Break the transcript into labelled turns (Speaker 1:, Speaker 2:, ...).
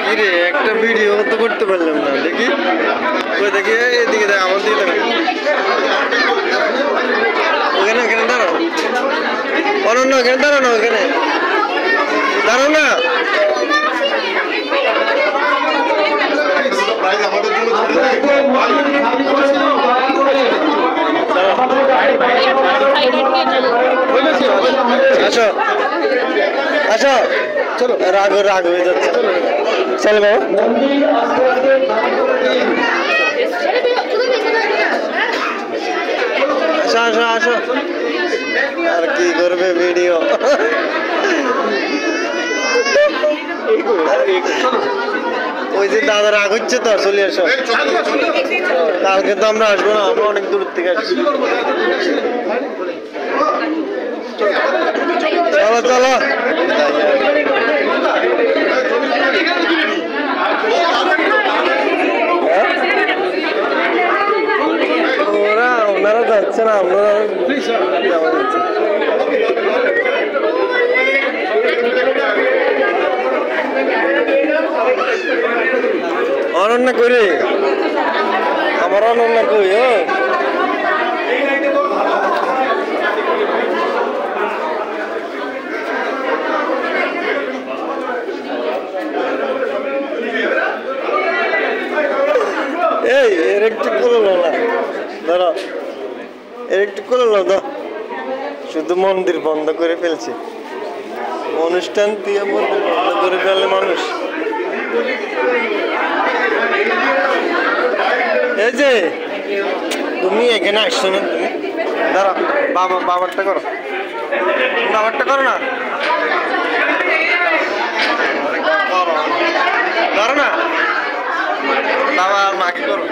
Speaker 1: কিরে একটা ভিডিও তো করতে পারলাম না দেখি কই দেখি এদিকে দেখ আমার দিকে দেখ ওখানে ওখানে দাঁড়াও অনন্য ওখানে দাঁড়াও না ওখানে দাঁড়াও না আসো আসো চলো রাগ রাগ হয়ে যাচ্ছে চলো বাবা আসো আসো আসো আর কি করবে ভিডিও ওই যে দাদা রাগ হচ্ছে তো চলে আসো কালকে তো আমরা আসবো না আমরা অনেক দূর থেকে আসছি চলো চলো ওনারা যাচ্ছে না আমরা যাওয়া যাচ্ছে অনন্য করে আমার অনন্য কই এই ইলেকট্রিক করে লো না ধরো ইলেকট্রিক করে লো তো শুধু মন্দির বন্ধ করে ফেলছে অনুষ্ঠান দিয়ে মন্দির বন্ধ করে ফেলে মানুষ এই যে তুমি এখানে আসছো না তুমি দাঁড়া বাবারটা করো বাবারটা করো না ধরো না বাবা আর মাকে করো